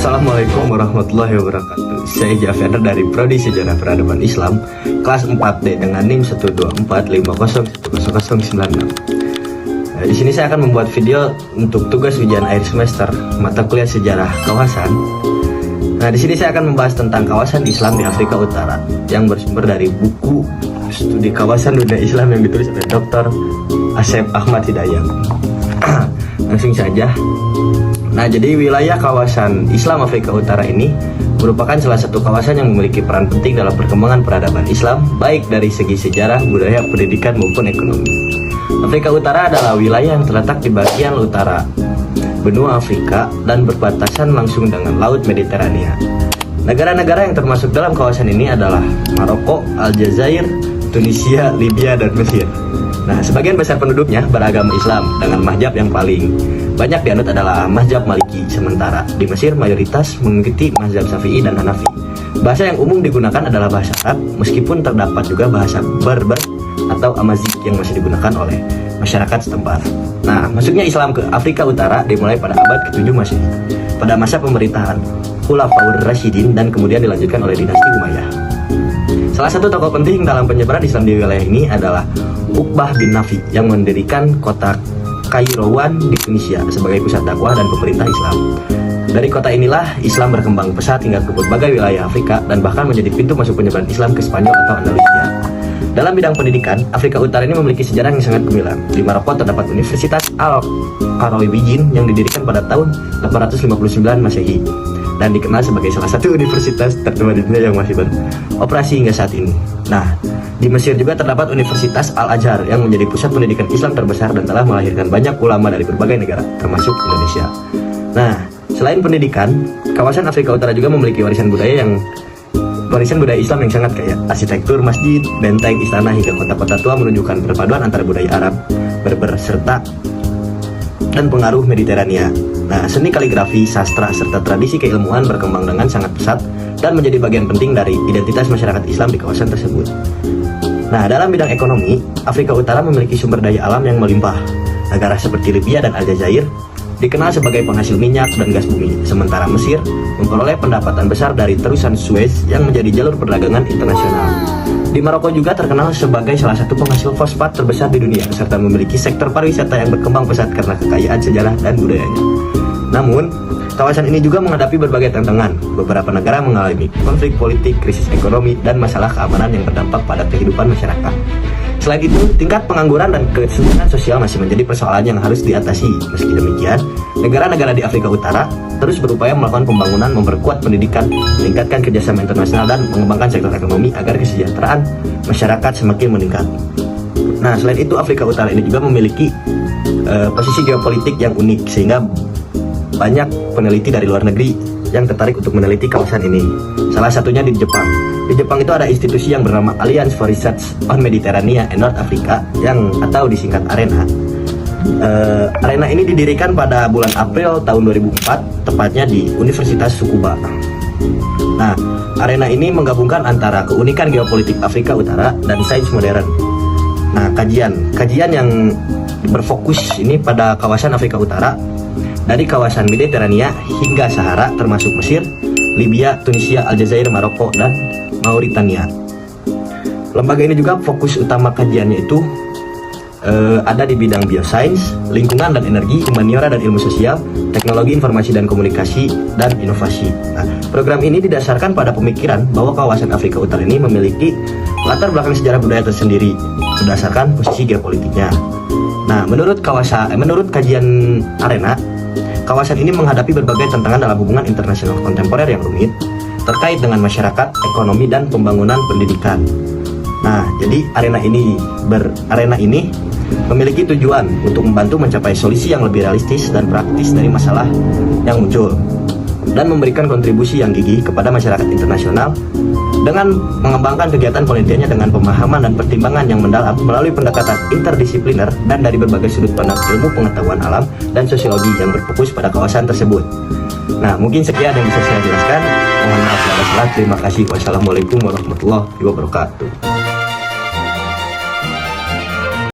Assalamualaikum warahmatullahi wabarakatuh. Saya Jafar dari Prodi Sejarah Peradaban Islam kelas 4D dengan NIM 12450100096. Di sini saya akan membuat video untuk tugas ujian akhir semester mata kuliah sejarah kawasan. Nah, di sini saya akan membahas tentang kawasan Islam di Afrika Utara yang bersumber dari buku studi kawasan dunia Islam yang ditulis oleh Dr. Asep Ahmad Hidayat. Langsung saja. Nah, jadi wilayah kawasan Islam Afrika Utara ini merupakan salah satu kawasan yang memiliki peran penting dalam perkembangan peradaban Islam, baik dari segi sejarah, budaya, pendidikan maupun ekonomi. Afrika Utara adalah wilayah yang terletak di bagian utara benua Afrika dan berbatasan langsung dengan Laut Mediterania. Negara-negara yang termasuk dalam kawasan ini adalah Maroko, Aljazair, Tunisia, Libya, dan Mesir. Nah, sebagian besar penduduknya beragama Islam dengan mazhab yang paling banyak dianut adalah mazhab Maliki, sementara di Mesir mayoritas mengikuti mazhab Syafi'i dan Hanafi. Bahasa yang umum digunakan adalah bahasa Arab, meskipun terdapat juga bahasa Berber atau Amazigh yang masih digunakan oleh masyarakat setempat. Nah, masuknya Islam ke Afrika Utara dimulai pada abad ke-7 Masehi, pada masa pemerintahan Khulafaur Rasyidin dan kemudian dilanjutkan oleh dinasti Umayyah. Salah satu tokoh penting dalam penyebaran Islam di wilayah ini adalah Uqbah bin Nafi yang mendirikan kota Kairouan di Tunisia sebagai pusat dakwah dan pemerintah Islam. Dari kota inilah Islam berkembang pesat hingga ke berbagai wilayah Afrika dan bahkan menjadi pintu masuk penyebaran Islam ke Spanyol atau Andalusia. Dalam bidang pendidikan, Afrika Utara ini memiliki sejarah yang sangat gemilang. Di Maroko terdapat Universitas Al-Qarawiyyin yang didirikan pada tahun 859 Masehi dan dikenal sebagai salah satu universitas tertua di dunia yang masih beroperasi hingga saat ini. Nah, di Mesir juga terdapat Universitas Al-Azhar yang menjadi pusat pendidikan Islam terbesar dan telah melahirkan banyak ulama dari berbagai negara, termasuk Indonesia. Nah, selain pendidikan, kawasan Afrika Utara juga memiliki warisan budaya Islam yang sangat kaya. Arsitektur masjid, benteng, istana, hingga kota-kota tua menunjukkan perpaduan antara budaya Arab, Berber, serta dan pengaruh Mediterania. Nah, seni kaligrafi, sastra, serta tradisi keilmuan berkembang dengan sangat pesat dan menjadi bagian penting dari identitas masyarakat Islam di kawasan tersebut. Nah, dalam bidang ekonomi, Afrika Utara memiliki sumber daya alam yang melimpah. Negara seperti Libya dan Aljazair dikenal sebagai penghasil minyak dan gas bumi, sementara Mesir memperoleh pendapatan besar dari terusan Suez yang menjadi jalur perdagangan internasional. Di Maroko juga terkenal sebagai salah satu penghasil fosfat terbesar di dunia, serta memiliki sektor pariwisata yang berkembang pesat karena kekayaan sejarah dan budayanya. Namun, kawasan ini juga menghadapi berbagai tantangan. Beberapa negara mengalami konflik politik, krisis ekonomi, dan masalah keamanan yang berdampak pada kehidupan masyarakat. Selain itu, tingkat pengangguran dan kesenjangan sosial masih menjadi persoalan yang harus diatasi. Meski demikian, negara-negara di Afrika Utara terus berupaya melakukan pembangunan, memperkuat pendidikan, meningkatkan kerjasama internasional, dan mengembangkan sektor ekonomi agar kesejahteraan masyarakat semakin meningkat. Nah, selain itu, Afrika Utara ini juga memiliki posisi geopolitik yang unik, sehingga banyak peneliti dari luar negeri yang tertarik untuk meneliti kawasan ini. Salah satunya di Jepang. Di Jepang itu ada institusi yang bernama Alliance for Research on Mediterranean and North Africa atau disingkat ARENA. ARENA ini didirikan pada bulan April tahun 2004, tepatnya di Universitas Tsukuba. Nah, ARENA ini menggabungkan antara keunikan geopolitik Afrika Utara dan sains modern. Nah, kajian yang berfokus ini pada kawasan Afrika Utara dari kawasan Mediterania hingga Sahara, termasuk Mesir, Libya, Tunisia, Aljazair, Maroko, dan Mauritania. Lembaga ini juga fokus utama kajiannya itu ada di bidang biosains, lingkungan dan energi, humaniora dan ilmu sosial, teknologi informasi dan komunikasi, dan inovasi. Nah, program ini didasarkan pada pemikiran bahwa kawasan Afrika Utara ini memiliki latar belakang sejarah budaya tersendiri berdasarkan posisi geopolitiknya. Nah, menurut kajian ARENA, kawasan ini menghadapi berbagai tantangan dalam hubungan internasional kontemporer yang rumit terkait dengan masyarakat, ekonomi, dan pembangunan pendidikan. Nah, jadi arena ini memiliki tujuan untuk membantu mencapai solusi yang lebih realistis dan praktis dari masalah yang muncul dan memberikan kontribusi yang gigih kepada masyarakat internasional dengan mengembangkan kegiatan penelitiannya dengan pemahaman dan pertimbangan yang mendalam melalui pendekatan interdisipliner dan dari berbagai sudut pandang ilmu pengetahuan alam dan sosiologi yang berfokus pada kawasan tersebut. Nah, mungkin sekian yang bisa saya jelaskan. Mohon maaf segala salah. Terima kasih. Wassalamualaikum warahmatullahi wabarakatuh.